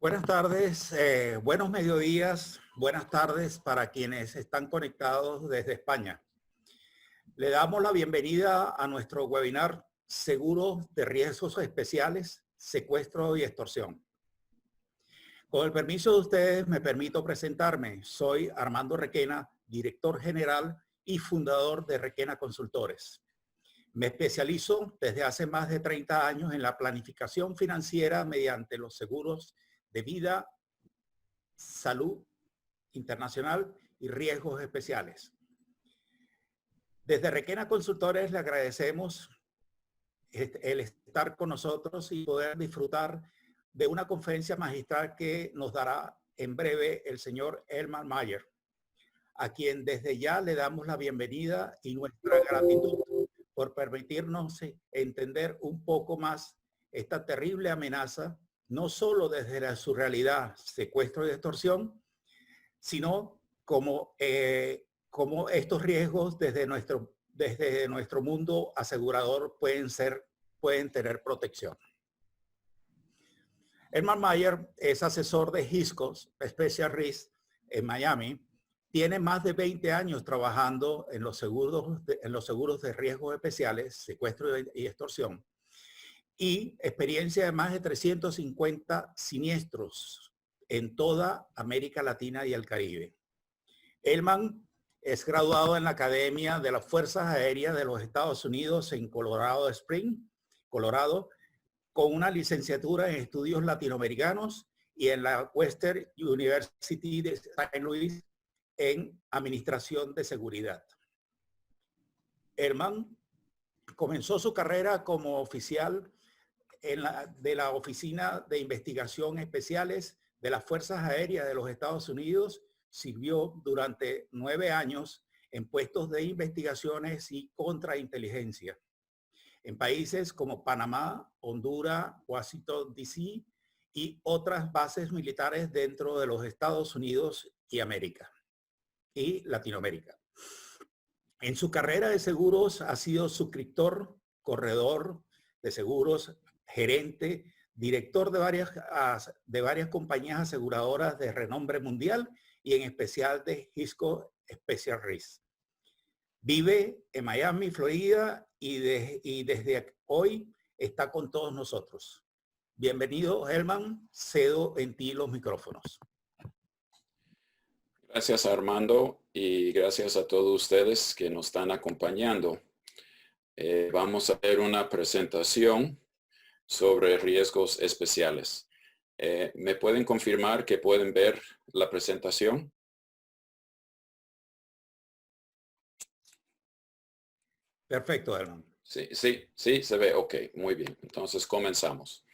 Buenas tardes, buenos mediodías, buenas tardes para quienes están conectados desde España. Le damos la bienvenida a nuestro webinar Seguros de Riesgos Especiales, Secuestro y Extorsión. Con el permiso de ustedes, me permito presentarme. Soy Armando Requena, director general y fundador de Requena Consultores. Me especializo desde hace más de 30 años en la planificación financiera mediante los seguros de vida, salud internacional y riesgos especiales. Desde Requena Consultores le agradecemos el estar con nosotros y poder disfrutar de una conferencia magistral que nos dará en breve el señor Elman Mayer, a quien desde ya le damos la bienvenida y nuestra gratitud por permitirnos entender un poco más esta terrible amenaza, no solo desde su realidad, secuestro y extorsión, sino como estos riesgos desde nuestro mundo asegurador pueden tener protección. Elman Mayer es asesor de Hiscox Special Risk en Miami. Tiene más de 20 años trabajando en los seguros de riesgos especiales, secuestro y extorsión, y experiencia de más de 350 siniestros en toda América Latina y el Caribe. Elman es graduado en la Academia de las Fuerzas Aéreas de los Estados Unidos en Colorado Springs, Colorado, con una licenciatura en estudios latinoamericanos y en la Western University de St. Louis en Administración de Seguridad. Elman comenzó su carrera como oficial de la Oficina de Investigación Especiales de las Fuerzas Aéreas de los Estados Unidos. Sirvió durante 9 años en puestos de investigaciones y contrainteligencia en países como Panamá, Honduras, Washington, D.C. y otras bases militares dentro de los Estados Unidos y América y Latinoamérica. En su carrera de seguros ha sido suscriptor, corredor de seguros, gerente, director de varias compañías aseguradoras de renombre mundial y en especial de Hiscox Special Risk. Vive en Miami, Florida y desde hoy está con todos nosotros. Bienvenido, Elman. Cedo en ti los micrófonos. Gracias, Armando, y gracias a todos ustedes que nos están acompañando. Vamos a ver una presentación sobre riesgos especiales. ¿Me pueden confirmar que pueden ver la presentación? Perfecto, Elman. Sí, se ve. Ok, muy bien. Entonces comenzamos.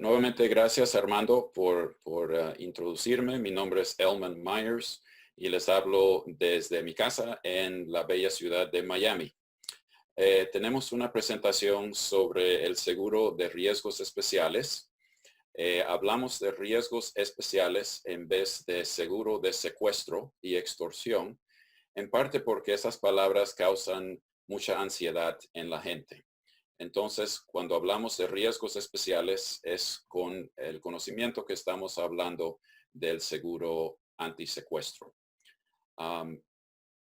Nuevamente, gracias Armando por introducirme. Mi nombre es Elman Myers y les hablo desde mi casa en la bella ciudad de Miami. Tenemos una presentación sobre el seguro de riesgos especiales. Hablamos de riesgos especiales en vez de seguro de secuestro y extorsión, en parte porque esas palabras causan mucha ansiedad en la gente. Entonces, cuando hablamos de riesgos especiales, es con el conocimiento que estamos hablando del seguro antisecuestro.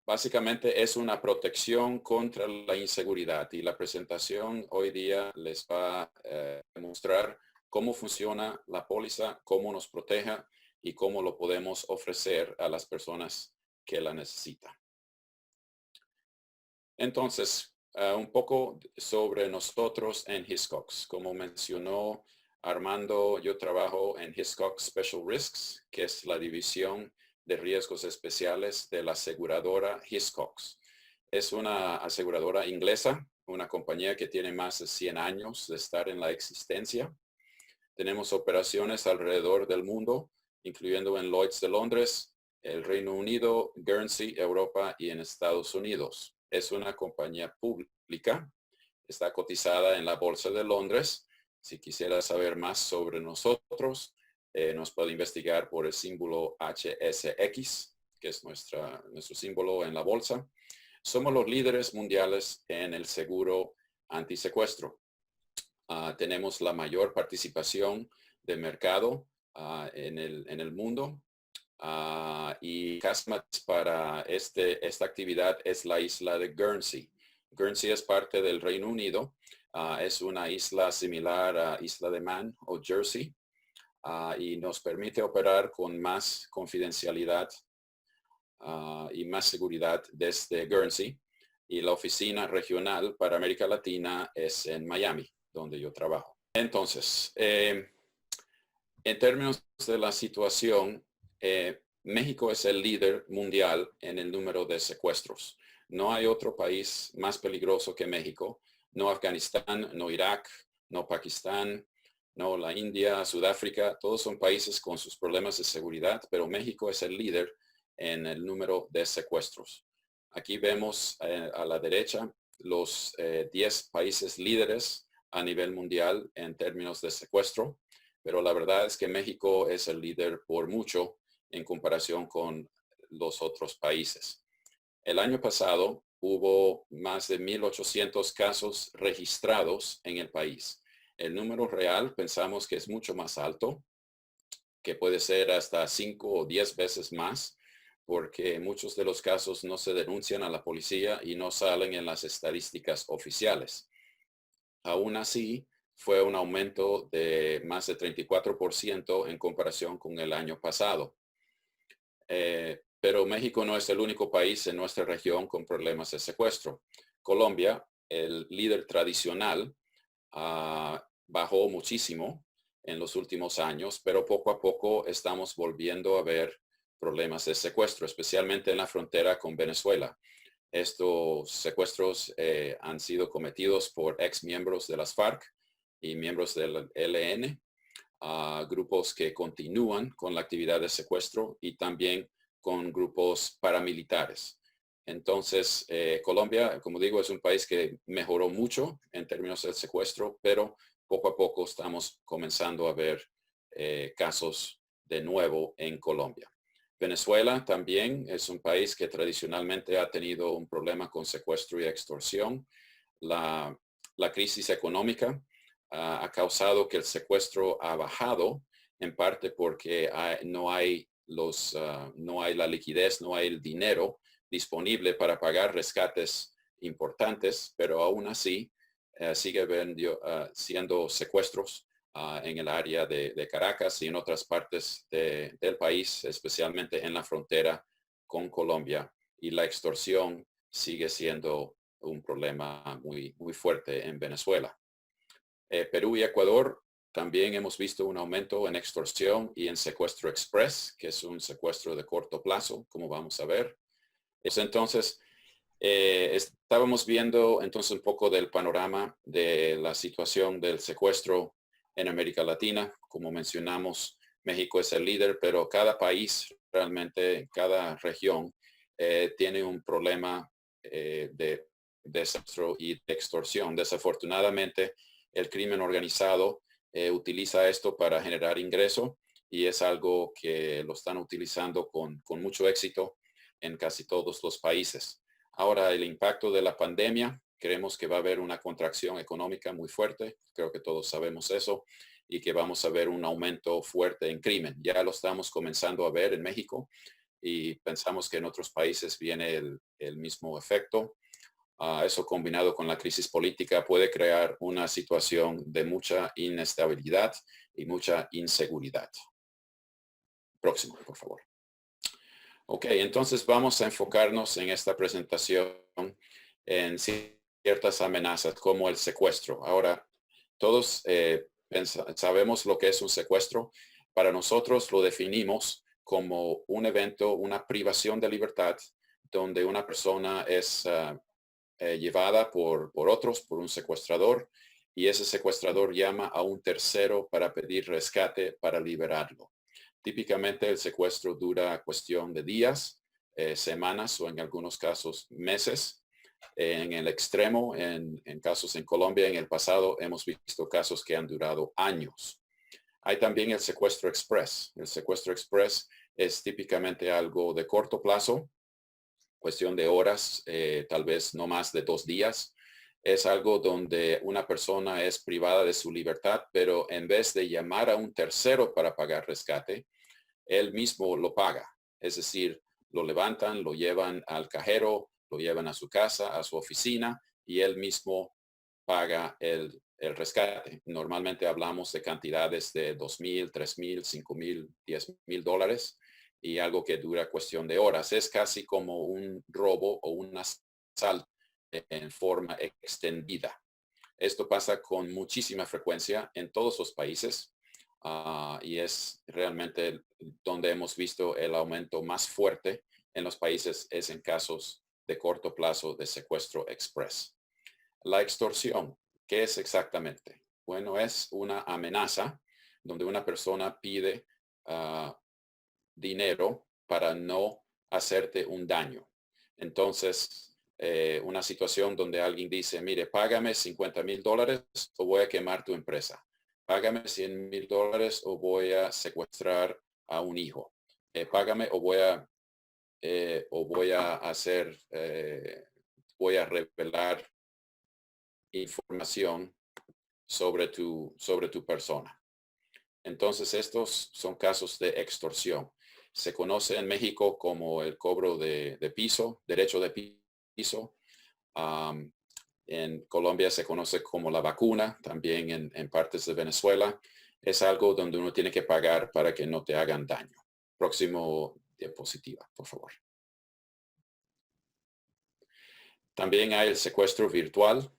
Básicamente es una protección contra la inseguridad y la presentación hoy día les va a mostrar cómo funciona la póliza, cómo nos protege y cómo lo podemos ofrecer a las personas que la necesitan. Entonces, un poco sobre nosotros en Hiscox. Como mencionó Armando, yo trabajo en Hiscox Special Risks, que es la división de riesgos especiales de la aseguradora Hiscox. Es una aseguradora inglesa, una compañía que tiene más de 100 años de estar en la existencia. Tenemos operaciones alrededor del mundo, incluyendo en Lloyd's de Londres, el Reino Unido, Guernsey, Europa y en Estados Unidos. Es una compañía pública, está cotizada en la Bolsa de Londres. Si quisiera saber más sobre nosotros, nos puede investigar por el símbolo HSX, que es nuestro símbolo en la bolsa. Somos los líderes mundiales en el seguro antisecuestro. Tenemos la mayor participación de mercado en el mundo. Y casas para esta actividad es la isla de Guernsey. Guernsey es parte del Reino Unido. Es una isla similar a Isla de Man o Jersey y nos permite operar con más confidencialidad y más seguridad desde Guernsey. Y la oficina regional para América Latina es en Miami, donde yo trabajo. Entonces, en términos de la situación, México es el líder mundial en el número de secuestros. No hay otro país más peligroso que México. No Afganistán, no Irak, no Pakistán, no la India, Sudáfrica. Todos son países con sus problemas de seguridad, pero México es el líder en el número de secuestros. Aquí vemos a la derecha los 10 países líderes a nivel mundial en términos de secuestro, pero la verdad es que México es el líder por mucho en comparación con los otros países. El año pasado hubo más de 1,800 casos registrados en el país. El número real pensamos que es mucho más alto, que puede ser hasta 5 o 10 veces más, porque muchos de los casos no se denuncian a la policía y no salen en las estadísticas oficiales. Aún así, fue un aumento de más de 34% en comparación con el año pasado. Pero México no es el único país en nuestra región con problemas de secuestro. Colombia, el líder tradicional, bajó muchísimo en los últimos años, pero poco a poco estamos volviendo a ver problemas de secuestro, especialmente en la frontera con Venezuela. Estos secuestros han sido cometidos por ex miembros de las FARC y miembros del ELN, grupos que continúan con la actividad de secuestro y también con grupos paramilitares. Entonces, Colombia, como digo, es un país que mejoró mucho en términos del secuestro, pero poco a poco estamos comenzando a ver casos de nuevo en Colombia. Venezuela también es un país que tradicionalmente ha tenido un problema con secuestro y extorsión. La crisis económica ha causado que el secuestro ha bajado, en parte porque no hay la liquidez, no hay el dinero disponible para pagar rescates importantes, pero aún así sigue siendo secuestros en el área de Caracas y en otras partes del país, especialmente en la frontera con Colombia. Y la extorsión sigue siendo un problema muy, muy fuerte en Venezuela. Perú y Ecuador también hemos visto un aumento en extorsión y en secuestro express, que es un secuestro de corto plazo, como vamos a ver. Entonces, estábamos viendo entonces un poco del panorama de la situación del secuestro en América Latina. Como mencionamos, México es el líder, pero cada país, realmente cada región, tiene un problema de secuestro y de extorsión. Desafortunadamente, el crimen organizado utiliza esto para generar ingreso y es algo que lo están utilizando con mucho éxito en casi todos los países. Ahora, el impacto de la pandemia, creemos que va a haber una contracción económica muy fuerte, creo que todos sabemos eso, y que vamos a ver un aumento fuerte en crimen. Ya lo estamos comenzando a ver en México y pensamos que en otros países viene el mismo efecto. Eso combinado con la crisis política puede crear una situación de mucha inestabilidad y mucha inseguridad. Próximo, por favor. Ok, entonces vamos a enfocarnos en esta presentación en ciertas amenazas como el secuestro. Ahora, todos sabemos lo que es un secuestro. Para nosotros lo definimos como un evento, una privación de libertad, donde una persona es llevada por otros, por un secuestrador, y ese secuestrador llama a un tercero para pedir rescate para liberarlo. Típicamente el secuestro dura cuestión de días, semanas o en algunos casos meses. En el extremo, en casos en Colombia en el pasado, hemos visto casos que han durado años. Hay también el secuestro express. El secuestro express es típicamente algo de corto plazo, cuestión de horas, tal vez no más de 2 días. es algo donde una persona es privada de su libertad, pero en vez de llamar a un tercero para pagar rescate, él mismo lo paga. Es decir, lo levantan, lo llevan al cajero, lo llevan a su casa, a su oficina y él mismo paga el rescate. Normalmente hablamos de cantidades de $2,000, $3,000, $5,000, $10,000 y algo que dura cuestión de horas. Es casi como un robo o un asalto en forma extendida. Esto pasa con muchísima frecuencia en todos los países y es realmente donde hemos visto el aumento más fuerte en los países es en casos de corto plazo de secuestro express. La extorsión, ¿qué es exactamente? Bueno, es una amenaza donde una persona pide dinero para no hacerte un daño. Entonces, una situación donde alguien dice, mire, págame $50,000 o voy a quemar tu empresa. Págame $100,000 o voy a secuestrar a un hijo. Págame o voy a hacer, voy a revelar información sobre tu persona. Entonces, estos son casos de extorsión. Se conoce en México como el cobro de piso, derecho de piso. En Colombia se conoce como la vacuna, también en partes de Venezuela. Es algo donde uno tiene que pagar para que no te hagan daño. Próximo diapositiva, por favor. También hay el secuestro virtual,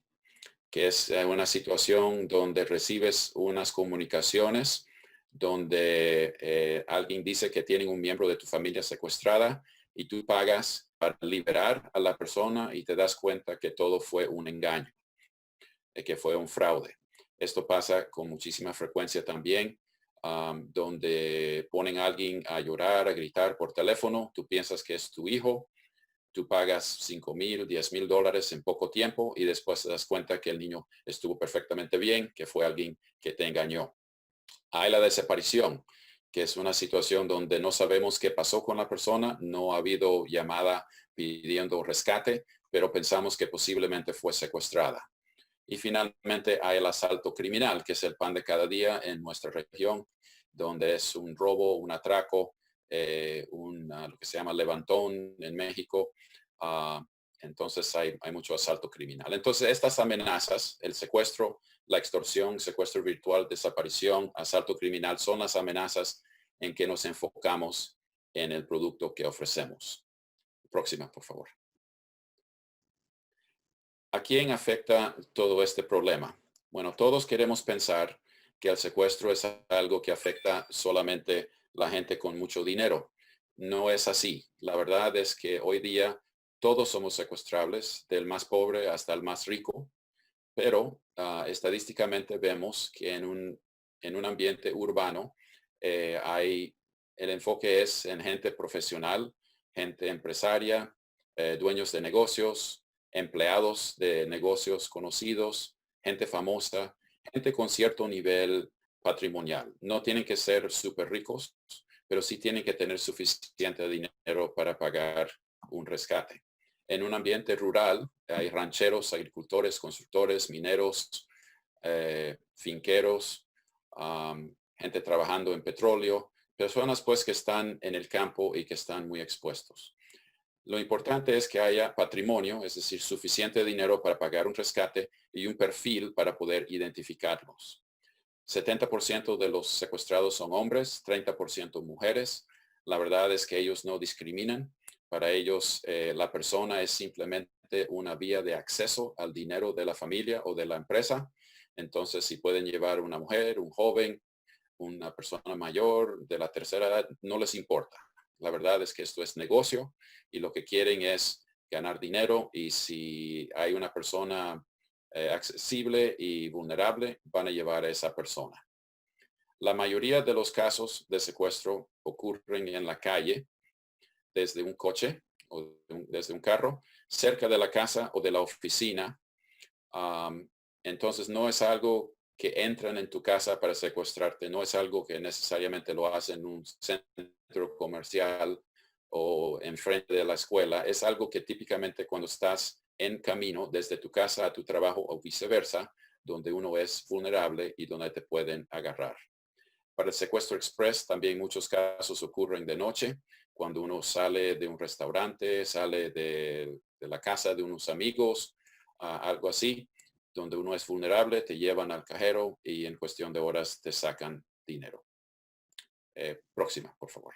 que es una situación donde recibes unas comunicaciones donde alguien dice que tienen un miembro de tu familia secuestrada y tú pagas para liberar a la persona y te das cuenta que todo fue un engaño, que fue un fraude. Esto pasa con muchísima frecuencia también, donde ponen a alguien a llorar, a gritar por teléfono. Tú piensas que es tu hijo. Tú pagas $5,000, $10,000 en poco tiempo y después te das cuenta que el niño estuvo perfectamente bien, que fue alguien que te engañó. Hay la desaparición, que es una situación donde no sabemos qué pasó con la persona, no ha habido llamada pidiendo rescate, pero pensamos que posiblemente fue secuestrada. Y finalmente hay el asalto criminal, que es el pan de cada día en nuestra región, donde es un robo, un atraco, lo que se llama levantón en México. Entonces hay mucho asalto criminal. Entonces estas amenazas, el secuestro, la extorsión, secuestro virtual, desaparición, asalto criminal, son las amenazas en que nos enfocamos en el producto que ofrecemos. Próxima, por favor. ¿A quién afecta todo este problema? Bueno, todos queremos pensar que el secuestro es algo que afecta solamente la gente con mucho dinero. No es así. La verdad es que hoy día todos somos secuestrables, del más pobre hasta el más rico, pero estadísticamente vemos que en un ambiente urbano el enfoque es en gente profesional, gente empresaria, dueños de negocios, empleados de negocios conocidos, gente famosa, gente con cierto nivel patrimonial. No tienen que ser súper ricos, pero sí tienen que tener suficiente dinero para pagar un rescate. En un ambiente rural hay rancheros, agricultores, constructores, mineros, finqueros, gente trabajando en petróleo, personas pues que están en el campo y que están muy expuestos. Lo importante es que haya patrimonio, es decir, suficiente dinero para pagar un rescate y un perfil para poder identificarlos. 70% de los secuestrados son hombres, 30% mujeres. La verdad es que ellos no discriminan. Para ellos, la persona es simplemente una vía de acceso al dinero de la familia o de la empresa. Entonces, si pueden llevar una mujer, un joven, una persona mayor de la tercera edad, no les importa. La verdad es que esto es negocio y lo que quieren es ganar dinero y si hay una persona accesible y vulnerable, van a llevar a esa persona. La mayoría de los casos de secuestro ocurren en la calle, desde un coche o desde un carro, cerca de la casa o de la oficina. Entonces no es algo que entran en tu casa para secuestrarte, no es algo que necesariamente lo hacen en un centro comercial o enfrente de la escuela, es algo que típicamente cuando estás en camino desde tu casa a tu trabajo o viceversa, donde uno es vulnerable y donde te pueden agarrar. Para el secuestro express también muchos casos ocurren de noche, cuando uno sale de un restaurante, sale de la casa de unos amigos, algo así, donde uno es vulnerable, te llevan al cajero y en cuestión de horas te sacan dinero. Próxima, por favor.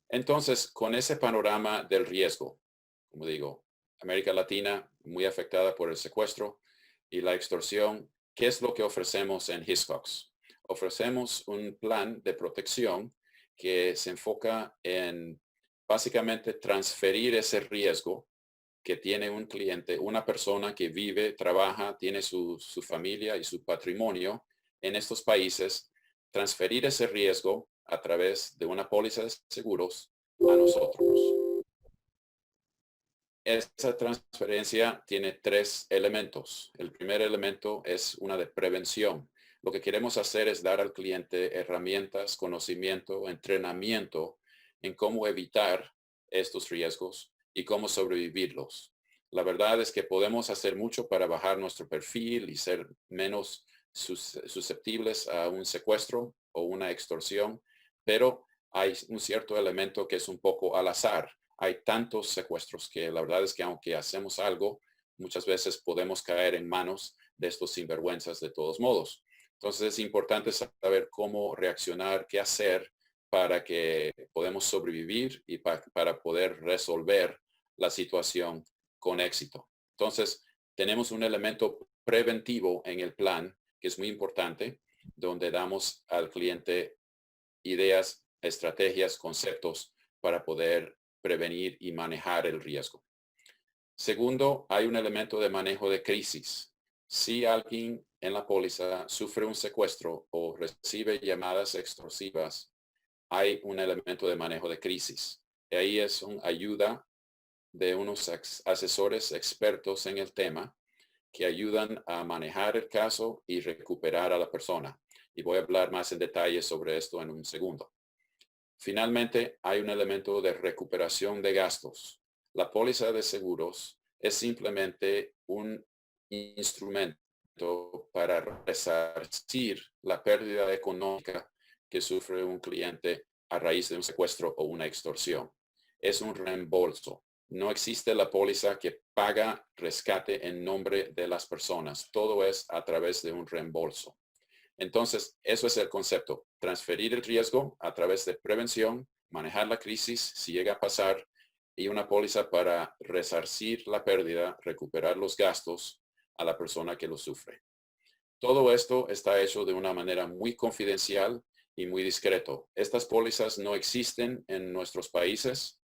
Entonces, con ese panorama del riesgo, como digo, América Latina muy afectada por el secuestro y la extorsión, ¿qué es lo que ofrecemos en Hiscox? Ofrecemos un plan de protección que se enfoca en básicamente transferir ese riesgo que tiene un cliente, una persona que vive, trabaja, tiene su familia y su patrimonio en estos países, transferir ese riesgo a través de una póliza de seguros a nosotros. Esa transferencia tiene 3 elementos. El primer elemento es una de prevención. Lo que queremos hacer es dar al cliente herramientas, conocimiento, entrenamiento en cómo evitar estos riesgos y cómo sobrevivirlos. La verdad es que podemos hacer mucho para bajar nuestro perfil y ser menos susceptibles a un secuestro o una extorsión, pero hay un cierto elemento que es un poco al azar. Hay tantos secuestros que la verdad es que aunque hacemos algo, muchas veces podemos caer en manos de estos sinvergüenzas de todos modos. Entonces es importante saber cómo reaccionar, qué hacer para que podamos sobrevivir y para poder resolver la situación con éxito. Entonces tenemos un elemento preventivo en el plan que es muy importante, donde damos al cliente ideas, estrategias, conceptos para poder prevenir y manejar el riesgo. Segundo, hay un elemento de manejo de crisis. Si alguien en la póliza sufre un secuestro o recibe llamadas extorsivas, hay un elemento de manejo de crisis. Y ahí es una ayuda de unos asesores expertos en el tema que ayudan a manejar el caso y recuperar a la persona. Y voy a hablar más en detalle sobre esto en un segundo. Finalmente, hay un elemento de recuperación de gastos. La póliza de seguros es simplemente un instrumento para resarcir la pérdida económica que sufre un cliente a raíz de un secuestro o una extorsión. Es un reembolso. No existe la póliza que paga rescate en nombre de las personas. Todo es a través de un reembolso. Entonces, eso es el concepto. Transferir el riesgo a través de prevención, manejar la crisis si llega a pasar y una póliza para resarcir la pérdida, recuperar los gastos a la persona que lo sufre. Todo esto está hecho de una manera muy confidencial y muy discreto. Estas pólizas no existen en nuestros países.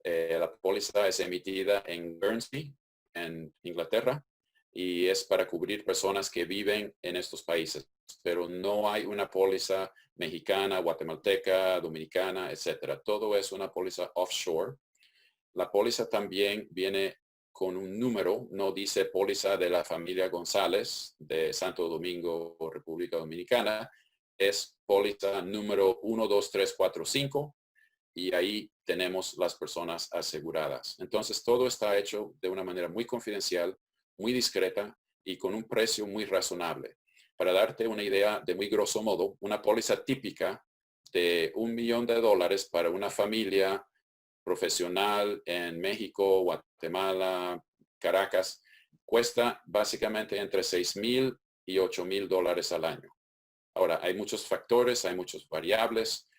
La póliza es emitida en Guernsey, en Inglaterra, y es para cubrir personas que viven en estos países, pero no hay una póliza mexicana, guatemalteca, dominicana, etcétera. Todo es una póliza offshore. La póliza también viene con un número, no dice póliza de la familia González de Santo Domingo o República Dominicana, es póliza número 12345 y ahí tenemos las personas aseguradas. Entonces todo está hecho de una manera muy confidencial, muy discreta y con un precio muy razonable. Para darte una idea de muy grosso modo, una póliza típica de $1 millón para una familia profesional en México, Guatemala, Caracas, cuesta básicamente entre $6,000 y $8,000 al año. Ahora, hay muchos factores, hay muchas variables,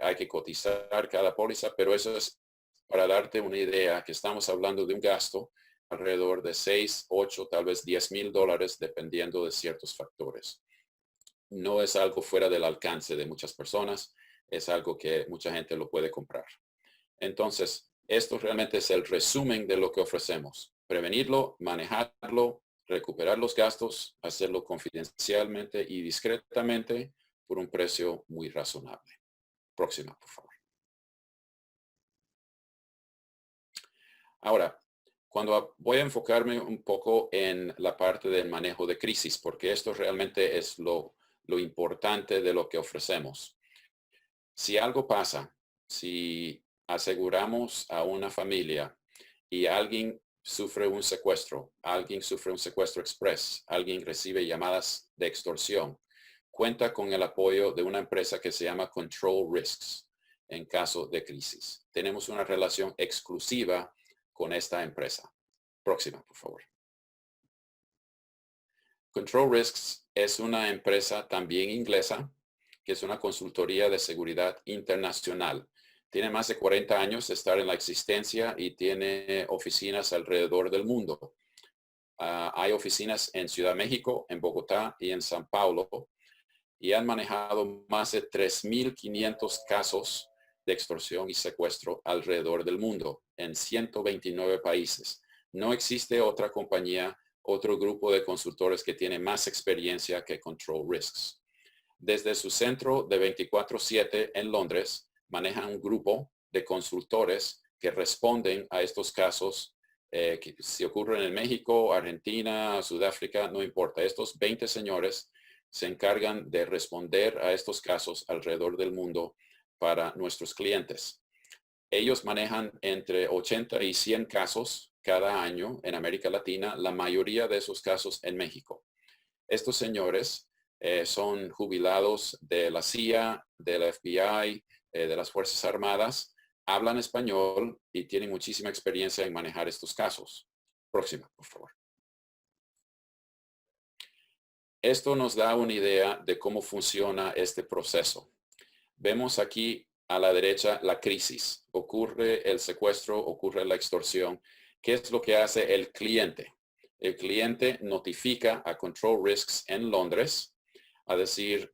hay que cotizar cada póliza, pero eso es para darte una idea que estamos hablando de un gasto alrededor de 6, 8, tal vez $10,000 dependiendo de ciertos factores. No es algo fuera del alcance de muchas personas, es algo que mucha gente lo puede comprar. Entonces, esto realmente es el resumen de lo que ofrecemos. Prevenirlo, manejarlo, recuperar los gastos, hacerlo confidencialmente y discretamente por un precio muy razonable. Próxima, por favor. Ahora, cuando voy a enfocarme un poco en la parte del manejo de crisis, porque esto realmente es lo importante de lo que ofrecemos. Si algo pasa, si aseguramos a una familia y alguien sufre un secuestro, alguien sufre un secuestro express, alguien recibe llamadas de extorsión, cuenta con el apoyo de una empresa que se llama Control Risks en caso de crisis. Tenemos una relación exclusiva con esta empresa. Próxima, por favor. Control Risks es una empresa también inglesa, que es una consultoría de seguridad internacional. Tiene más de 40 años de estar en la existencia y tiene oficinas alrededor del mundo. Hay oficinas en Ciudad de México, en Bogotá y en San Paulo, y han manejado más de 3.500 casos de extorsión y secuestro alrededor del mundo, en 129 países. No existe otra compañía, otro grupo de consultores que tiene más experiencia que Control Risks. Desde su centro de 24/7 en Londres, manejan un grupo de consultores que responden a estos casos que si ocurren en México, Argentina, Sudáfrica, no importa. Estos 20 señores se encargan de responder a estos casos alrededor del mundo para nuestros clientes. Ellos manejan entre 80 y 100 casos cada año en América Latina, la mayoría de esos casos en México. Estos señores son jubilados de la CIA, de la FBI, de las Fuerzas Armadas, hablan español y tienen muchísima experiencia en manejar estos casos. Próxima, por favor. Esto nos da una idea de cómo funciona este proceso. Vemos aquí a la derecha la crisis. Ocurre el secuestro, ocurre la extorsión. ¿Qué es lo que hace el cliente? El cliente notifica a Control Risks en Londres a decir,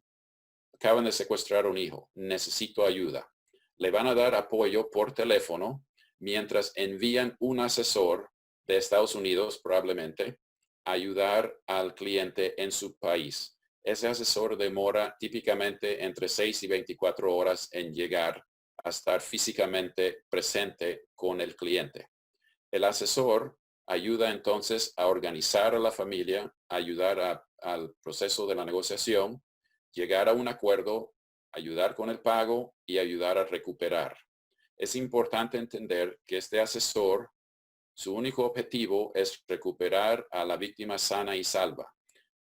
acaban de secuestrar a un hijo, necesito ayuda. Le van a dar apoyo por teléfono mientras envían un asesor de Estados Unidos, probablemente, a ayudar al cliente en su país. Ese asesor demora típicamente entre 6 y 24 horas en llegar a estar físicamente presente con el cliente. El asesor ayuda entonces a organizar a la familia, ayudar al proceso de la negociación, llegar a un acuerdo, ayudar con el pago y ayudar a recuperar. Es importante entender que este asesor, su único objetivo es recuperar a la víctima sana y salva.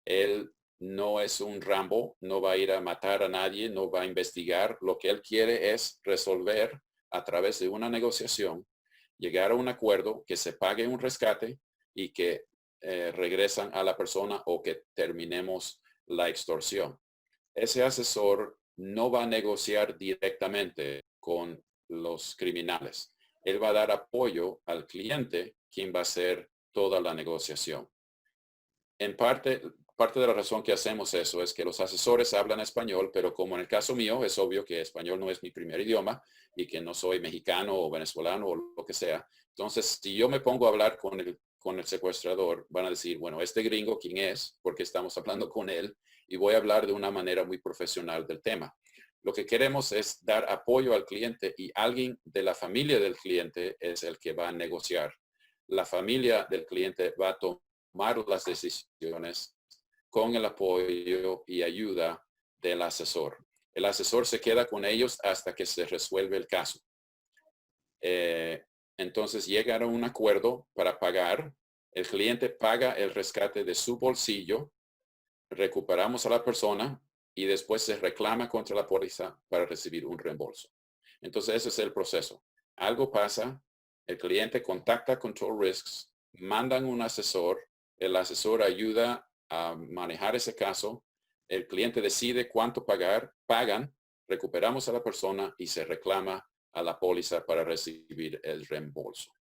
Él no es un Rambo, no va a ir a matar a nadie, no va a investigar. Lo que él quiere es resolver a través de una negociación, llegar a un acuerdo, que se pague un rescate y que regresan a la persona o que terminemos la extorsión. Ese asesor no va a negociar directamente con los criminales. Él va a dar apoyo al cliente, quien va a hacer toda la negociación. En parte de la razón que hacemos eso es que los asesores hablan español, pero como en el caso mío, es obvio que español no es mi primer idioma y que no soy mexicano o venezolano o lo que sea. Entonces, si yo me pongo a hablar con el secuestrador, van a decir, bueno, este gringo, ¿quién es? Porque estamos hablando con él y voy a hablar de una manera muy profesional del tema. Lo que queremos es dar apoyo al cliente y alguien de la familia del cliente es el que va a negociar. La familia del cliente va a tomar las decisiones con el apoyo y ayuda del asesor. El asesor se queda con ellos hasta que se resuelve el caso. Entonces llegan a un acuerdo para pagar. El cliente paga el rescate de su bolsillo, recuperamos a la persona y después se reclama contra la póliza para recibir un reembolso. Entonces ese es el proceso. Algo pasa, el cliente contacta Control Risks, mandan un asesor, el asesor ayuda a manejar ese caso, el cliente decide cuánto pagar, pagan, recuperamos a la persona y se reclama a la póliza para recibir el reembolso.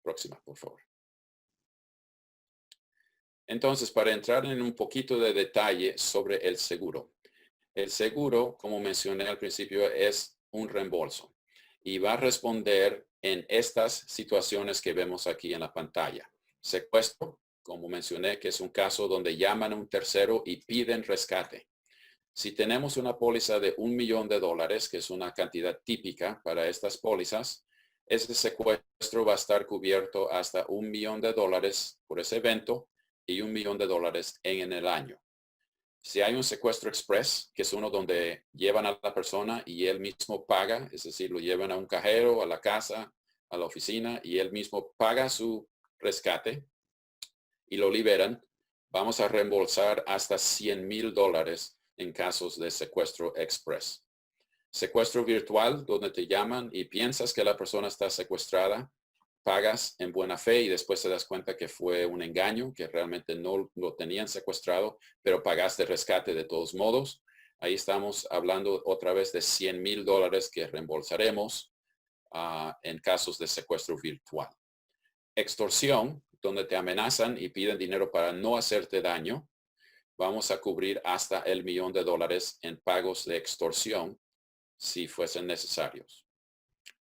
Próxima, por favor. Entonces, para entrar en un poquito de detalle sobre el seguro. El seguro, como mencioné al principio, es un reembolso y va a responder en estas situaciones que vemos aquí en la pantalla. Secuestro, como mencioné, que es un caso donde llaman a un tercero y piden rescate. Si tenemos una póliza de $1 millón, que es una cantidad típica para estas pólizas, ese secuestro va a estar cubierto hasta $1 millón por ese evento y $1 millón en el año. Si hay un secuestro express, que es uno donde llevan a la persona y él mismo paga, es decir, lo llevan a un cajero, a la casa, a la oficina y él mismo paga su rescate y lo liberan, vamos a reembolsar hasta $100,000 en casos de secuestro express. Secuestro virtual, donde te llaman y piensas que la persona está secuestrada, pagas en buena fe y después te das cuenta que fue un engaño, que realmente no lo tenían secuestrado, pero pagaste rescate de todos modos. Ahí estamos hablando otra vez de $100,000 que reembolsaremos en casos de secuestro virtual. Extorsión, donde te amenazan y piden dinero para no hacerte daño, vamos a cubrir hasta $1,000,000 en pagos de extorsión si fuesen necesarios.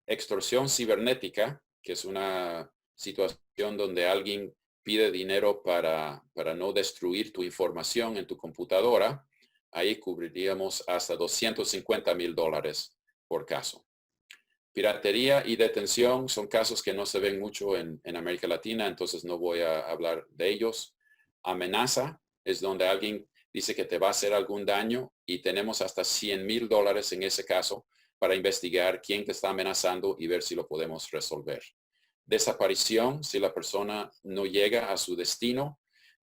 Extorsión cibernética, que es una situación donde alguien pide dinero para no destruir tu información en tu computadora, ahí cubriríamos hasta $250,000 por caso. Piratería y detención son casos que no se ven mucho en América Latina, entonces no voy a hablar de ellos. Amenaza es donde alguien dice que te va a hacer algún daño y tenemos hasta $100,000 en ese caso para investigar quién te está amenazando y ver si lo podemos resolver. Desaparición, si la persona no llega a su destino,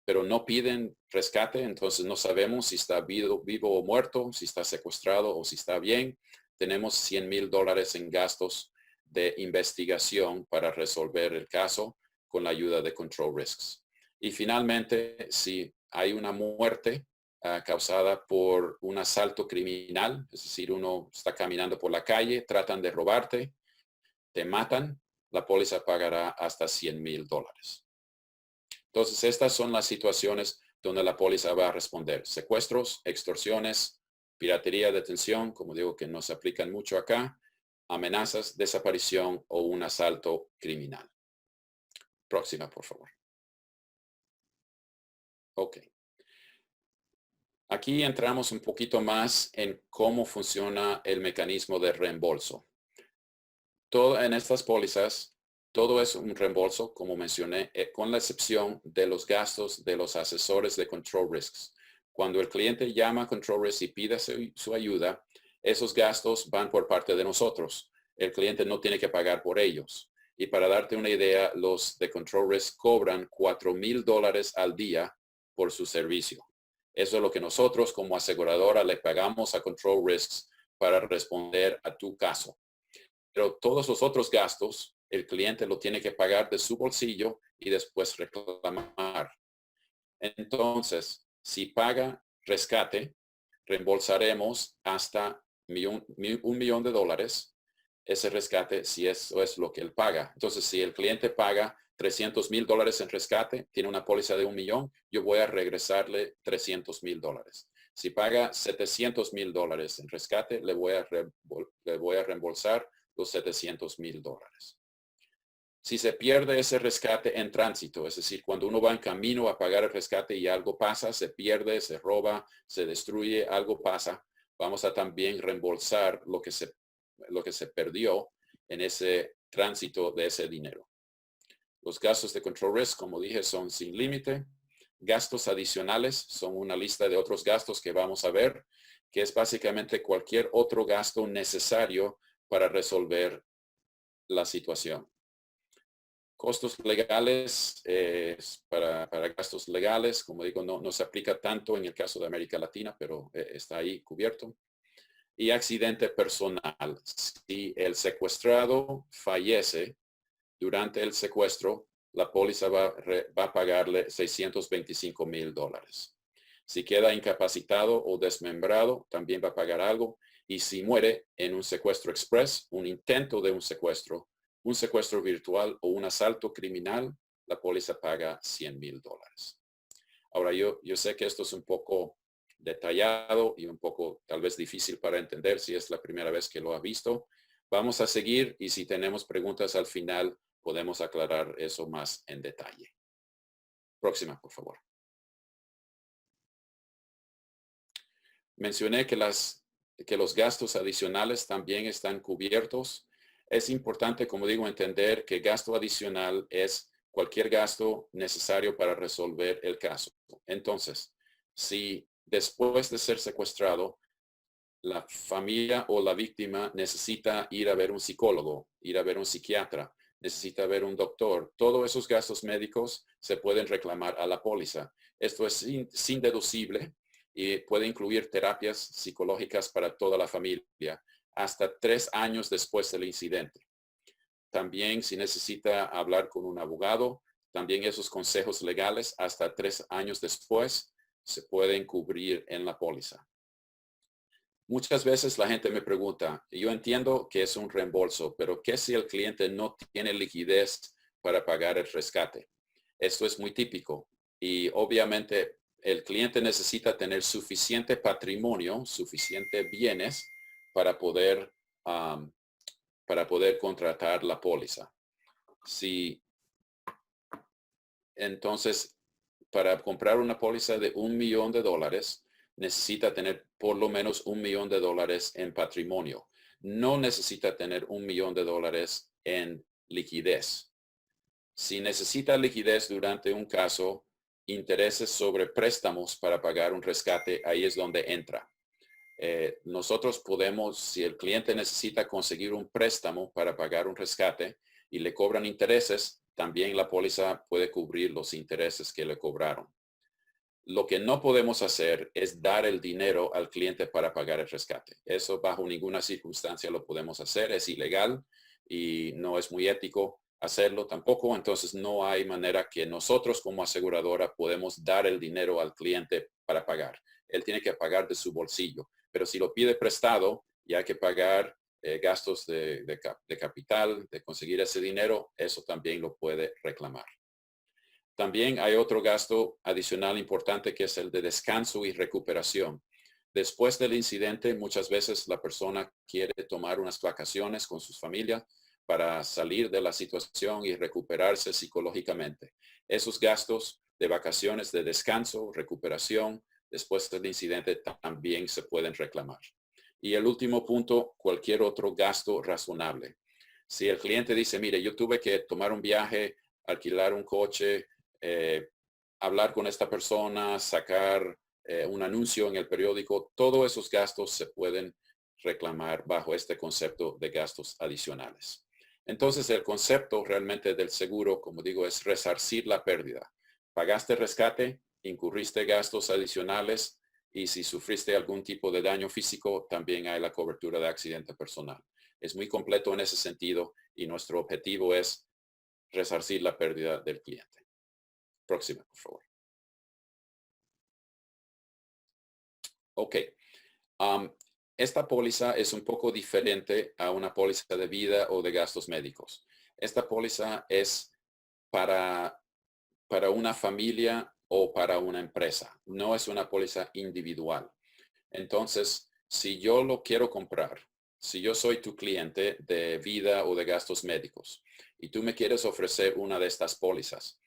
pero no piden rescate, entonces no sabemos si está vivo o muerto, si está secuestrado o si está bien. Tenemos $100,000 en gastos de investigación para resolver el caso con la ayuda de Control Risks. Y finalmente, si hay una muerte causada por un asalto criminal, es decir, uno está caminando por la calle, tratan de robarte, te matan, la póliza pagará hasta $100,000. Entonces, estas son las situaciones donde la póliza va a responder. Secuestros, extorsiones, piratería, detención, como digo que no se aplican mucho acá, amenazas, desaparición o un asalto criminal. Próxima, por favor. Ok. Aquí entramos un poquito más en cómo funciona el mecanismo de reembolso. Todo en estas pólizas, todo es un reembolso, como mencioné, con la excepción de los gastos de los asesores de Control Risks. Cuando el cliente llama a Control Risks y pide su ayuda, esos gastos van por parte de nosotros. El cliente no tiene que pagar por ellos. Y para darte una idea, los de Control Risks cobran $4,000 al día por su servicio. Eso es lo que nosotros como aseguradora le pagamos a Control Risks para responder a tu caso. Pero todos los otros gastos, el cliente lo tiene que pagar de su bolsillo y después reclamar. Entonces, si paga rescate, reembolsaremos hasta $1,000,000 ese rescate si eso es lo que él paga. Entonces, si el cliente paga $300,000 en rescate, tiene una póliza de $1,000,000, yo voy a regresarle $300,000. Si paga $700,000 en rescate, le voy a reembolsar los $700,000. Si se pierde ese rescate en tránsito, es decir, cuando uno va en camino a pagar el rescate y algo pasa, se pierde, se roba, se destruye, algo pasa, vamos a también reembolsar lo que se perdió en ese tránsito de ese dinero. Los gastos de Control Risk, como dije, son sin límite. Gastos adicionales son una lista de otros gastos que vamos a ver, que es básicamente cualquier otro gasto necesario para resolver la situación. Costos legales, para gastos legales, como digo, no se aplica tanto en el caso de América Latina, pero está ahí cubierto. Y accidente personal. Si el secuestrado fallece durante el secuestro, la póliza va a pagarle $625,000. Si queda incapacitado o desmembrado, también va a pagar algo. Y si muere en un secuestro express, un intento de un secuestro virtual o un asalto criminal, la póliza paga $100,000. Ahora, yo sé que esto es un poco detallado y un poco tal vez difícil para entender si es la primera vez que lo ha visto. Vamos a seguir y si tenemos preguntas al final, podemos aclarar eso más en detalle. Próxima, por favor. Mencioné que los gastos adicionales también están cubiertos. Es importante, como digo, entender que gasto adicional es cualquier gasto necesario para resolver el caso. Entonces, si después de ser secuestrado, la familia o la víctima necesita ir a ver un psicólogo, ir a ver un psiquiatra, necesita ver un doctor. Todos esos gastos médicos se pueden reclamar a la póliza. Esto es sin deducible y puede incluir terapias psicológicas para toda la familia hasta 3 años después del incidente. También si necesita hablar con un abogado, también esos consejos legales hasta 3 años después se pueden cubrir en la póliza. Muchas veces la gente me pregunta, yo entiendo que es un reembolso, pero ¿qué si el cliente no tiene liquidez para pagar el rescate? Esto es muy típico y obviamente el cliente necesita tener suficiente patrimonio, suficientes bienes para poder contratar la póliza. Entonces, para comprar una póliza de $1 millón, necesita tener por lo menos $1 millón en patrimonio. No necesita tener $1 millón en liquidez. Si necesita liquidez durante un caso, intereses sobre préstamos para pagar un rescate, ahí es donde entra. Nosotros podemos, si el cliente necesita conseguir un préstamo para pagar un rescate y le cobran intereses, también la póliza puede cubrir los intereses que le cobraron. Lo que no podemos hacer es dar el dinero al cliente para pagar el rescate. Eso bajo ninguna circunstancia lo podemos hacer. Es ilegal y no es muy ético hacerlo tampoco. Entonces no hay manera que nosotros como aseguradora podemos dar el dinero al cliente para pagar. Él tiene que pagar de su bolsillo. Pero si lo pide prestado y hay que pagar gastos de capital, de conseguir ese dinero, eso también lo puede reclamar. También hay otro gasto adicional importante que es el de descanso y recuperación. Después del incidente, muchas veces la persona quiere tomar unas vacaciones con sus familias para salir de la situación y recuperarse psicológicamente. Esos gastos de vacaciones, de descanso, recuperación, después del incidente también se pueden reclamar. Y el último punto, cualquier otro gasto razonable. Si el cliente dice, mire, yo tuve que tomar un viaje, alquilar un coche, hablar con esta persona, sacar un anuncio en el periódico, todos esos gastos se pueden reclamar bajo este concepto de gastos adicionales. Entonces, el concepto realmente del seguro, como digo, es resarcir la pérdida. Pagaste rescate, incurriste gastos adicionales y si sufriste algún tipo de daño físico, también hay la cobertura de accidente personal. Es muy completo en ese sentido y nuestro objetivo es resarcir la pérdida del cliente. Próxima, por favor. Ok. Esta póliza es un poco diferente a una póliza de vida o de gastos médicos. Esta póliza es para una familia o para una empresa. No es una póliza individual. Entonces, si yo lo quiero comprar, si yo soy tu cliente de vida o de gastos médicos y tú me quieres ofrecer una de estas pólizas,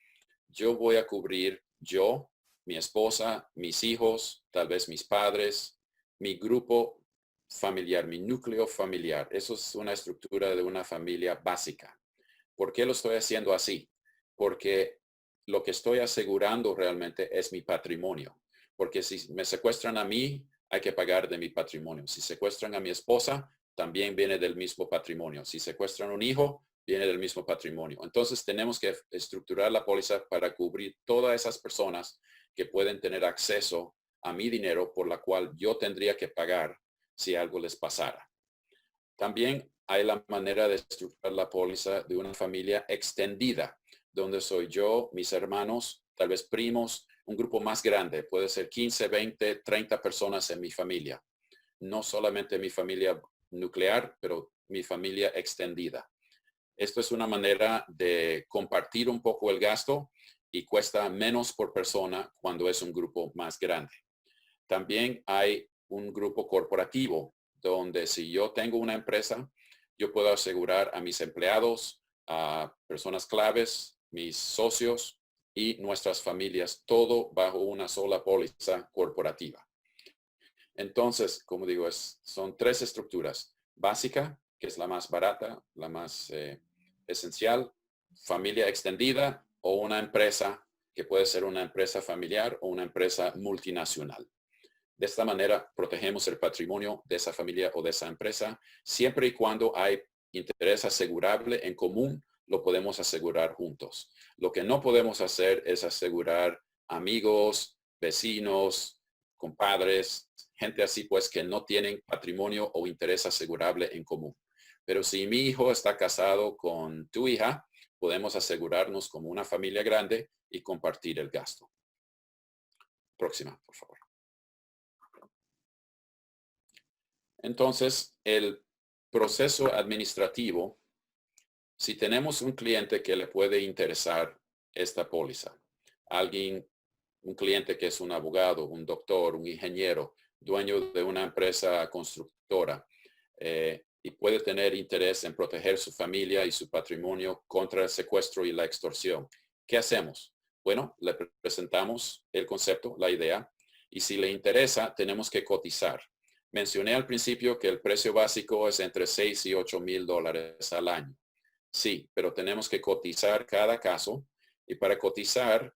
yo voy a cubrir yo, mi esposa, mis hijos, tal vez mis padres, mi grupo familiar, mi núcleo familiar. Eso es una estructura de una familia básica. ¿Por qué lo estoy haciendo así? Porque lo que estoy asegurando realmente es mi patrimonio. Porque si me secuestran a mí, hay que pagar de mi patrimonio. Si secuestran a mi esposa, también viene del mismo patrimonio. Si secuestran a un hijo, viene del mismo patrimonio. Entonces tenemos que estructurar la póliza para cubrir todas esas personas que pueden tener acceso a mi dinero por la cual yo tendría que pagar si algo les pasara. También hay la manera de estructurar la póliza de una familia extendida, donde soy yo, mis hermanos, tal vez primos, un grupo más grande, puede ser 15, 20, 30 personas en mi familia. No solamente mi familia nuclear, pero mi familia extendida. Esto es una manera de compartir un poco el gasto y cuesta menos por persona cuando es un grupo más grande. También hay un grupo corporativo donde si yo tengo una empresa, yo puedo asegurar a mis empleados, a personas claves, mis socios y nuestras familias, todo bajo una sola póliza corporativa. Entonces, como digo, son 3 estructuras. Básica, que es la más barata, la más esencial, familia extendida o una empresa que puede ser una empresa familiar o una empresa multinacional. De esta manera protegemos el patrimonio de esa familia o de esa empresa siempre y cuando hay interés asegurable en común, lo podemos asegurar juntos. Lo que no podemos hacer es asegurar amigos, vecinos, compadres, gente así pues que no tienen patrimonio o interés asegurable en común. Pero si mi hijo está casado con tu hija, podemos asegurarnos como una familia grande y compartir el gasto. Próxima, por favor. Entonces, el proceso administrativo, si tenemos un cliente que le puede interesar esta póliza, un cliente que es un abogado, un doctor, un ingeniero, dueño de una empresa constructora, y puede tener interés en proteger su familia y su patrimonio contra el secuestro y la extorsión. ¿Qué hacemos? Bueno, le presentamos el concepto, la idea, y si le interesa, tenemos que cotizar. Mencioné al principio que el precio básico es entre 6 y 8 mil dólares al año. Sí, pero tenemos que cotizar cada caso y para cotizar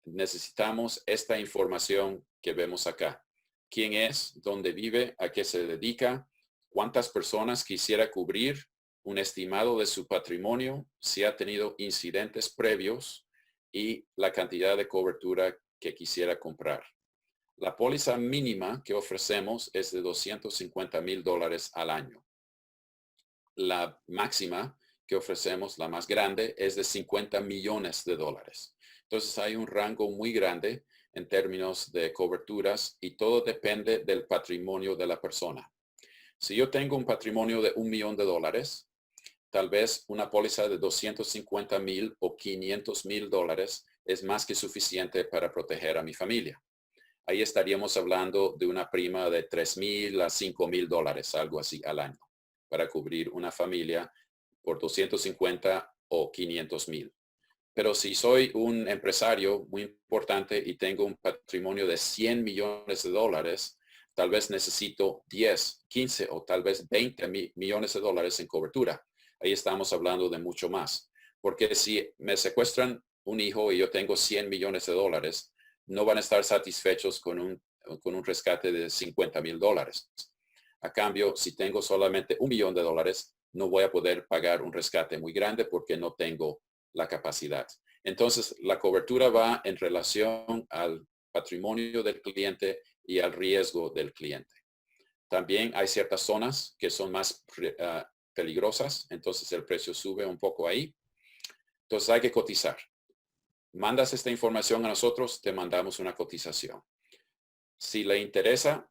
necesitamos esta información que vemos acá. ¿Quién es? ¿Dónde vive? ¿A qué se dedica? ¿Cuántas personas quisiera cubrir? Un estimado de su patrimonio, si ha tenido incidentes previos y la cantidad de cobertura que quisiera comprar. La póliza mínima que ofrecemos es de 250 mil dólares al año. La máxima que ofrecemos, la más grande, es de 50 millones de dólares. Entonces hay un rango muy grande en términos de coberturas y todo depende del patrimonio de la persona. Si yo tengo un patrimonio de $1 millón de dólares, tal vez una póliza de 250 mil o 500 mil dólares es más que suficiente para proteger a mi familia. Ahí estaríamos hablando de una prima de 3 mil a 5 mil dólares, algo así al año, para cubrir una familia por 250 o 500 mil. Pero si soy un empresario muy importante y tengo un patrimonio de 100 millones de dólares, tal vez necesito 10, 15 o tal vez 20 millones de dólares en cobertura. Ahí estamos hablando de mucho más. Porque si me secuestran un hijo y yo tengo 100 millones de dólares, no van a estar satisfechos con un rescate de 50 mil dólares. A cambio, si tengo solamente $1 millón de dólares, no voy a poder pagar un rescate muy grande porque no tengo la capacidad. Entonces, la cobertura va en relación al patrimonio del cliente y al riesgo del cliente. También hay ciertas zonas que son más peligrosas, entonces el precio sube un poco ahí. Entonces hay que cotizar. Mandas esta información a nosotros, te mandamos una cotización. Si le interesa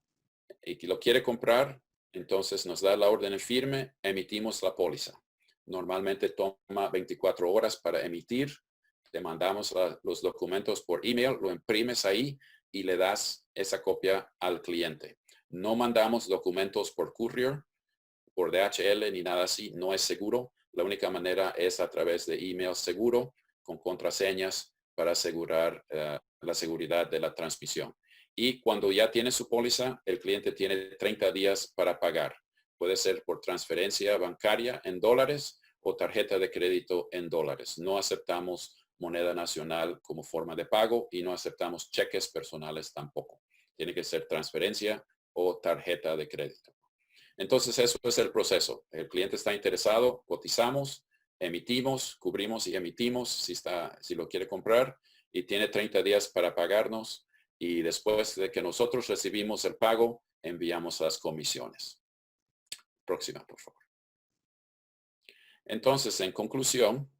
y que lo quiere comprar, entonces nos da la orden en firme, emitimos la póliza. Normalmente toma 24 horas para emitir. Te mandamos los documentos por email, lo imprimes ahí y le das esa copia al cliente. No mandamos documentos por courier, por DHL ni nada así. No es seguro. La única manera es a través de email seguro con contraseñas para asegurar la seguridad de la transmisión. Y cuando ya tiene su póliza, el cliente tiene 30 días para pagar. Puede ser por transferencia bancaria en dólares o tarjeta de crédito en dólares. No aceptamos moneda nacional como forma de pago y no aceptamos cheques personales tampoco. Tiene que ser transferencia o tarjeta de crédito. Entonces, eso es el proceso. El cliente está interesado, cotizamos, emitimos, cubrimos y emitimos si lo quiere comprar y tiene 30 días para pagarnos y después de que nosotros recibimos el pago, enviamos las comisiones. Próxima, por favor. Entonces, en conclusión,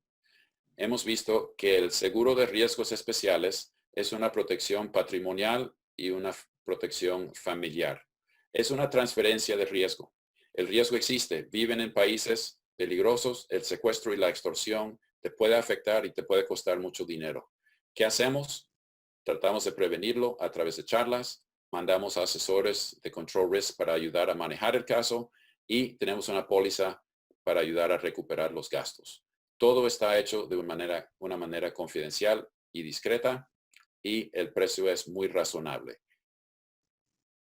hemos visto que el seguro de riesgos especiales es una protección patrimonial y una protección familiar. Es una transferencia de riesgo. El riesgo existe. Viven en países peligrosos. El secuestro y la extorsión te puede afectar y te puede costar mucho dinero. ¿Qué hacemos? Tratamos de prevenirlo a través de charlas. Mandamos a asesores de control risk para ayudar a manejar el caso y tenemos una póliza para ayudar a recuperar los gastos. Todo está hecho de una manera confidencial y discreta y el precio es muy razonable.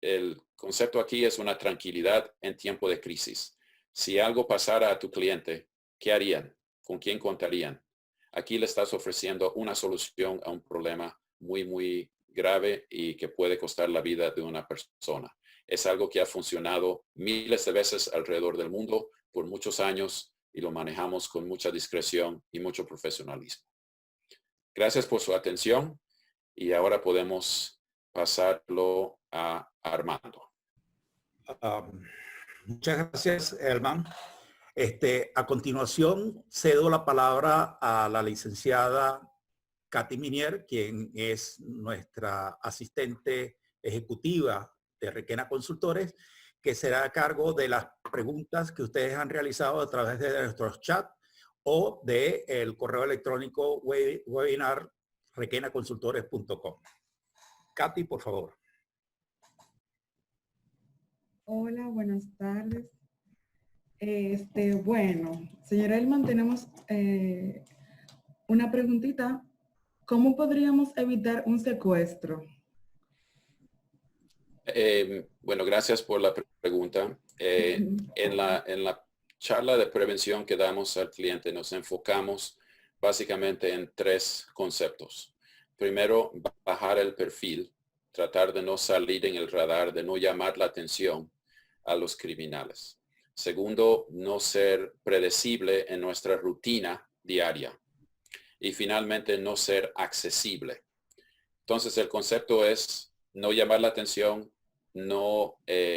El concepto aquí es una tranquilidad en tiempo de crisis. Si algo pasara a tu cliente, ¿qué harían? ¿Con quién contarían? Aquí le estás ofreciendo una solución a un problema muy, muy grave y que puede costar la vida de una persona. Es algo que ha funcionado miles de veces alrededor del mundo por muchos años y lo manejamos con mucha discreción y mucho profesionalismo. Gracias por su atención y ahora podemos pasarlo a Armando. Muchas gracias, Herman. A continuación, cedo la palabra a la licenciada Katy Minier, quien es nuestra asistente ejecutiva de Requena Consultores, que será a cargo de las preguntas que ustedes han realizado a través de nuestros chats o del correo electrónico webinar requenaconsultores.com. Katy, por favor. Hola, buenas tardes. Bueno, señora Elman, tenemos una preguntita. ¿Cómo podríamos evitar un secuestro? Bueno, gracias por la pregunta. En la charla de prevención que damos al cliente nos enfocamos básicamente en 3 conceptos. Primero, bajar el perfil, tratar de no salir en el radar, de no llamar la atención a los criminales. Segundo, no ser predecible en nuestra rutina diaria. Y finalmente, no ser accesible. Entonces, el concepto es no llamar la atención,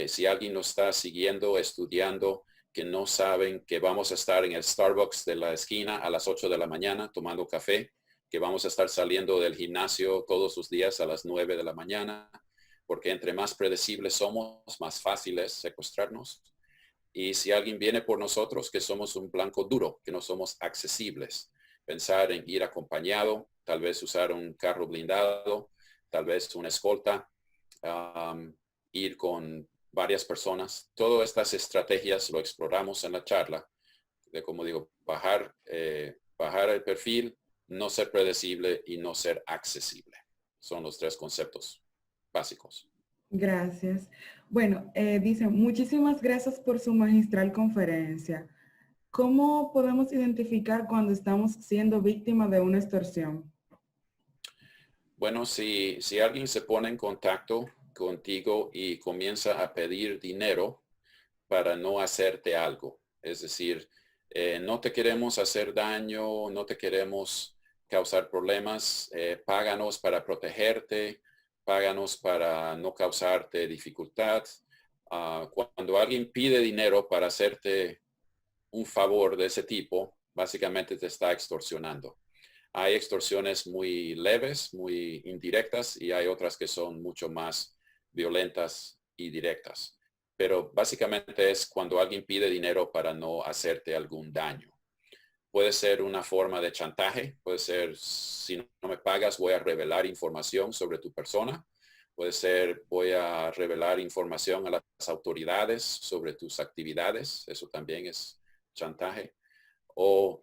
si alguien nos está siguiendo, estudiando, que no saben que vamos a estar en el Starbucks de la esquina a las 8 de la mañana tomando café, que vamos a estar saliendo del gimnasio todos los días a las 9 de la mañana, porque entre más predecibles somos, más fácil es secuestrarnos. Y si alguien viene por nosotros, que somos un blanco duro, que no somos accesibles. Pensar en ir acompañado, tal vez usar un carro blindado, tal vez una escolta, ir con varias personas. Todas estas estrategias lo exploramos en la charla, de como digo, bajar el perfil, no ser predecible y no ser accesible. Son los 3 conceptos básicos. Gracias. Bueno, dice, muchísimas gracias por su magistral conferencia. ¿Cómo podemos identificar cuando estamos siendo víctimas de una extorsión? Bueno, si alguien se pone en contacto contigo y comienza a pedir dinero para no hacerte algo, es decir, no te queremos hacer daño, no te queremos causar problemas, páganos para protegerte, páganos para no causarte dificultad. Cuando alguien pide dinero para hacerte un favor de ese tipo, básicamente te está extorsionando. Hay extorsiones muy leves, muy indirectas, y hay otras que son mucho más violentas y directas. Pero básicamente es cuando alguien pide dinero para no hacerte algún daño. Puede ser una forma de chantaje, puede ser, si no me pagas, voy a revelar información sobre tu persona. Puede ser, voy a revelar información a las autoridades sobre tus actividades. Eso también es chantaje. O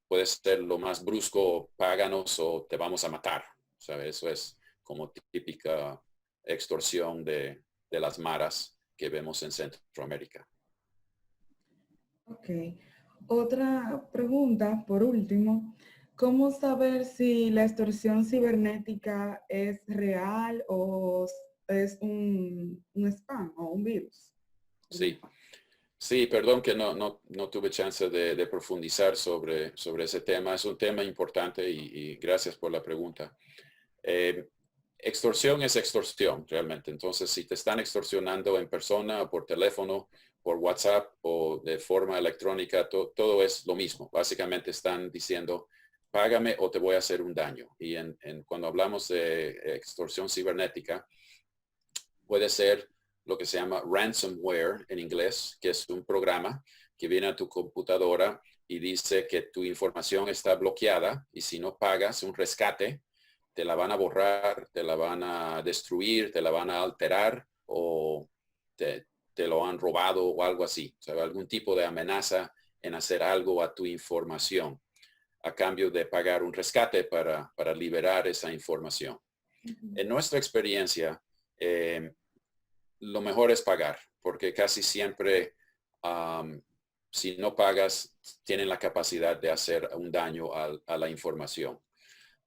puede ser lo más brusco, páganos o te vamos a matar. ¿Sabe? Eso es como típica extorsión de las maras que vemos en Centroamérica. Ok. Otra pregunta, por último. ¿Cómo saber si la extorsión cibernética es real o es un spam o un virus? Sí, perdón que no tuve chance de profundizar sobre ese tema. Es un tema importante y gracias por la pregunta. Extorsión es extorsión realmente. Entonces, si te están extorsionando en persona, por teléfono, por WhatsApp o de forma electrónica, todo es lo mismo. Básicamente están diciendo, págame o te voy a hacer un daño. Y cuando hablamos de extorsión cibernética, puede ser lo que se llama ransomware en inglés, que es un programa que viene a tu computadora y dice que tu información está bloqueada y si no pagas un rescate, te la van a borrar, te la van a destruir, te la van a alterar o te lo han robado o algo así. O sea, algún tipo de amenaza en hacer algo a tu información a cambio de pagar un rescate para liberar esa información. En nuestra experiencia, lo mejor es pagar, porque casi siempre, si no pagas, tienen la capacidad de hacer un daño a la información.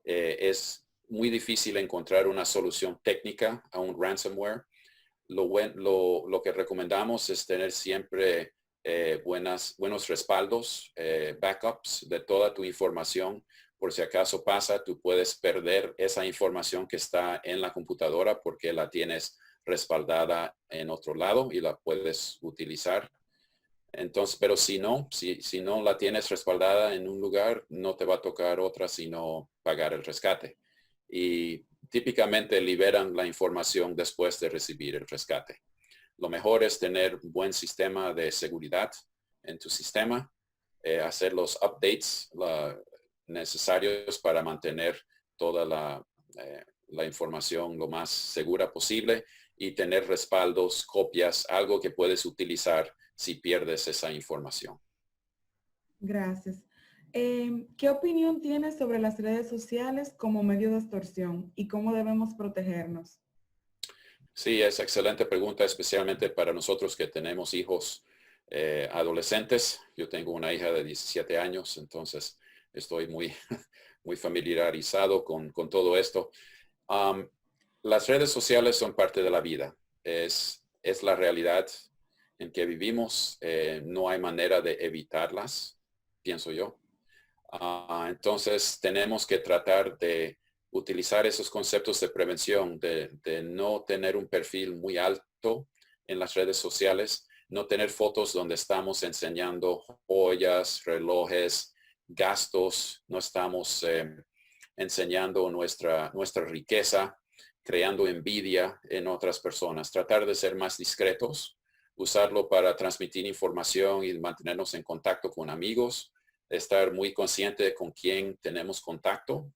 Es muy difícil encontrar una solución técnica a un ransomware. Lo que recomendamos es tener siempre buenos respaldos, backups de toda tu información. Por si acaso pasa, tú puedes perder esa información que está en la computadora porque la tienes respaldada en otro lado y la puedes utilizar. Entonces, pero si no la tienes respaldada en un lugar, no te va a tocar otra sino pagar el rescate. Y típicamente liberan la información después de recibir el rescate. Lo mejor es tener un buen sistema de seguridad en tu sistema, hacer los updates necesarios para mantener toda la información lo más segura posible y tener respaldos, copias, algo que puedes utilizar si pierdes esa información. Gracias. ¿Qué opinión tienes sobre las redes sociales como medio de extorsión y cómo debemos protegernos? Sí, es excelente pregunta, especialmente para nosotros que tenemos hijos adolescentes. Yo tengo una hija de 17 años, entonces estoy muy, muy familiarizado con todo esto. Las redes sociales son parte de la vida. Es la realidad en que vivimos. No hay manera de evitarlas, pienso yo. Entonces tenemos que tratar de utilizar esos conceptos de prevención, de no tener un perfil muy alto en las redes sociales, no tener fotos donde estamos enseñando joyas, relojes, gastos, no estamos enseñando nuestra riqueza, creando envidia en otras personas. Tratar de ser más discretos, usarlo para transmitir información y mantenernos en contacto con amigos, estar muy consciente de con quién tenemos contacto,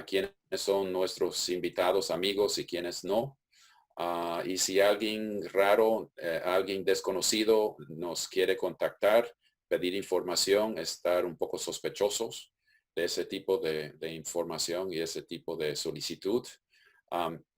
quiénes son nuestros invitados, amigos y quiénes no. Y si alguien raro, alguien desconocido nos quiere contactar, pedir información, estar un poco sospechosos de ese tipo de información y ese tipo de solicitud.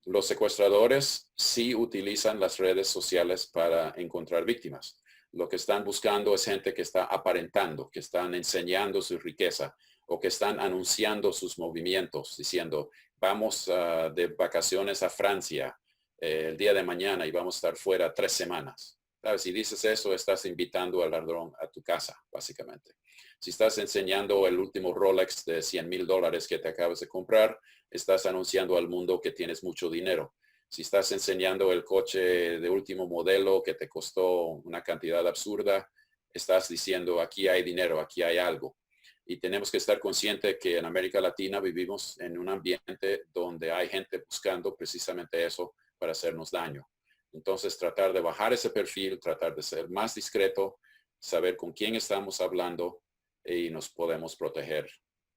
Los secuestradores sí utilizan las redes sociales para encontrar víctimas. Lo que están buscando es gente que está aparentando, que están enseñando su riqueza o que están anunciando sus movimientos, diciendo, vamos de vacaciones a Francia el día de mañana y vamos a estar fuera 3 semanas. ¿Sabes? Si dices eso, estás invitando al ladrón a tu casa, básicamente. Si estás enseñando el último Rolex de $100,000 que te acabas de comprar, estás anunciando al mundo que tienes mucho dinero. Si estás enseñando el coche de último modelo que te costó una cantidad absurda, estás diciendo, aquí hay dinero, aquí hay algo. Y tenemos que estar conscientes que en América Latina vivimos en un ambiente donde hay gente buscando precisamente eso para hacernos daño. Entonces, tratar de bajar ese perfil, tratar de ser más discreto, saber con quién estamos hablando y nos podemos proteger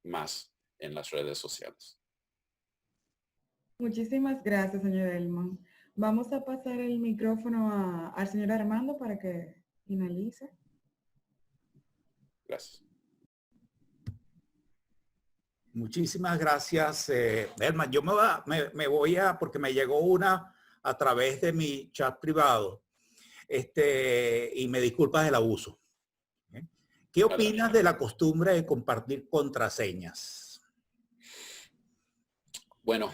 más en las redes sociales. Muchísimas gracias, señor Elman. Vamos a pasar el micrófono al señor Armando para que finalice. Gracias. Muchísimas gracias, Elman. Yo me voy a, porque me llegó una a través de mi chat privado, y me disculpas el abuso. ¿Qué opinas de la costumbre de compartir contraseñas? Bueno,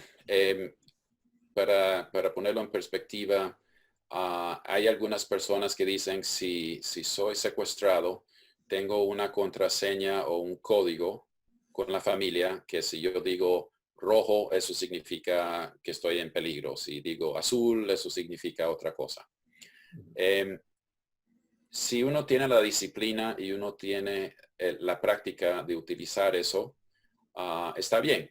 para ponerlo en perspectiva, hay algunas personas que dicen si soy secuestrado, tengo una contraseña o un código con la familia que si yo digo rojo, eso significa que estoy en peligro. Si digo azul, eso significa otra cosa. Si uno tiene la disciplina y uno tiene la práctica de utilizar eso, está bien.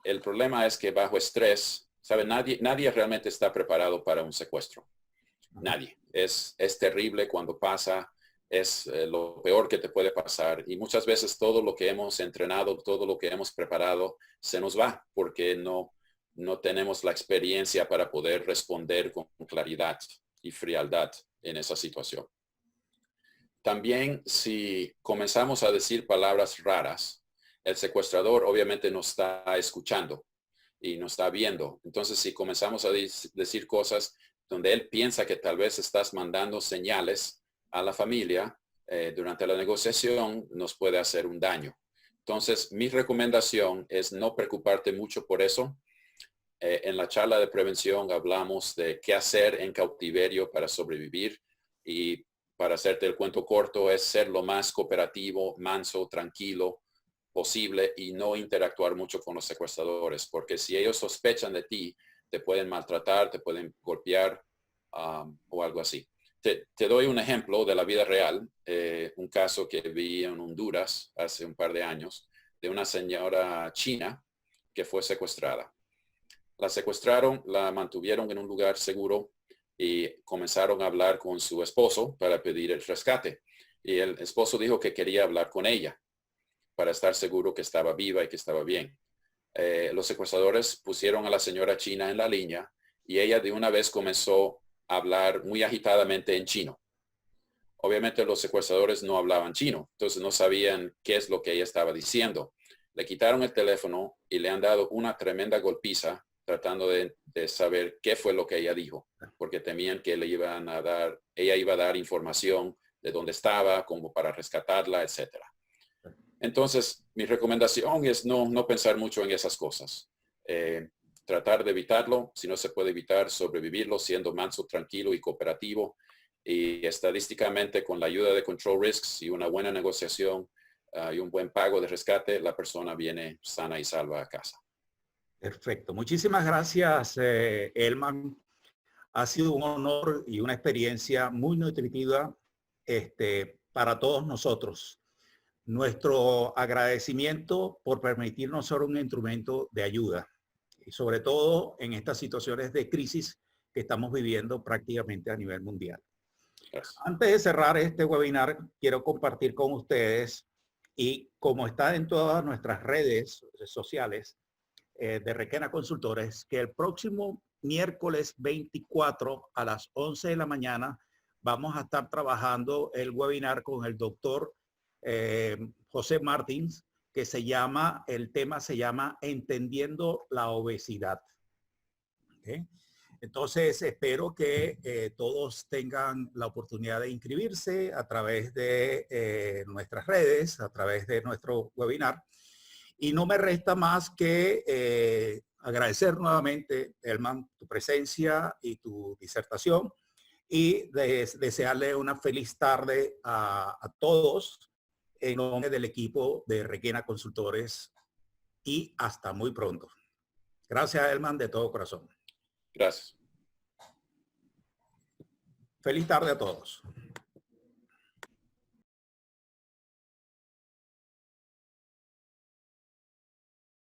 El problema es que bajo estrés, ¿sabe? Nadie realmente está preparado para un secuestro. Nadie. Es terrible cuando pasa. Es lo peor que te puede pasar. Y muchas veces todo lo que hemos entrenado, todo lo que hemos preparado, se nos va porque no tenemos la experiencia para poder responder con claridad y frialdad en esa situación. También si comenzamos a decir palabras raras, el secuestrador obviamente no está escuchando y no está viendo. Entonces, si comenzamos a decir cosas donde él piensa que tal vez estás mandando señales a la familia durante la negociación, nos puede hacer un daño. Entonces, mi recomendación es no preocuparte mucho por eso. En la charla de prevención hablamos de qué hacer en cautiverio para sobrevivir y para hacerte el cuento corto, es ser lo más cooperativo, manso, tranquilo posible y no interactuar mucho con los secuestradores, porque si ellos sospechan de ti, te pueden maltratar, te pueden golpear o algo así. Te doy un ejemplo de la vida real, un caso que vi en Honduras hace un par de años, de una señora china que fue secuestrada. La secuestraron, la mantuvieron en un lugar seguro y comenzaron a hablar con su esposo para pedir el rescate. Y el esposo dijo que quería hablar con ella para estar seguro que estaba viva y que estaba bien. Los secuestradores pusieron a la señora china en la línea y ella de una vez comenzó a hablar muy agitadamente en chino. Obviamente los secuestradores no hablaban chino, entonces no sabían qué es lo que ella estaba diciendo. Le quitaron el teléfono y le han dado una tremenda golpiza tratando de saber qué fue lo que ella dijo, porque temían que ella iba a dar información de dónde estaba, como para rescatarla, etcétera. Entonces, mi recomendación es no pensar mucho en esas cosas. Tratar de evitarlo, si no se puede evitar, sobrevivirlo siendo manso, tranquilo y cooperativo. Y estadísticamente, con la ayuda de Control Risks y una buena negociación y un buen pago de rescate, la persona viene sana y salva a casa. Perfecto. Muchísimas gracias, Elman. Ha sido un honor y una experiencia muy nutritiva para todos nosotros. Nuestro agradecimiento por permitirnos ser un instrumento de ayuda, y sobre todo en estas situaciones de crisis que estamos viviendo prácticamente a nivel mundial. Gracias. Antes de cerrar este webinar, quiero compartir con ustedes, y como está en todas nuestras redes sociales de Requena Consultores, que el próximo miércoles 24 a las 11 de la mañana vamos a estar trabajando el webinar con el doctor José Martins, que el tema se llama Entendiendo la Obesidad. ¿Okay? Entonces, espero que todos tengan la oportunidad de inscribirse a través de nuestras redes, a través de nuestro webinar. Y no me resta más que agradecer nuevamente, Elman, tu presencia y tu disertación, y desearle una feliz tarde a todos en nombre del equipo de Requena Consultores, y hasta muy pronto. Gracias, Elman, de todo corazón. Gracias. Feliz tarde a todos.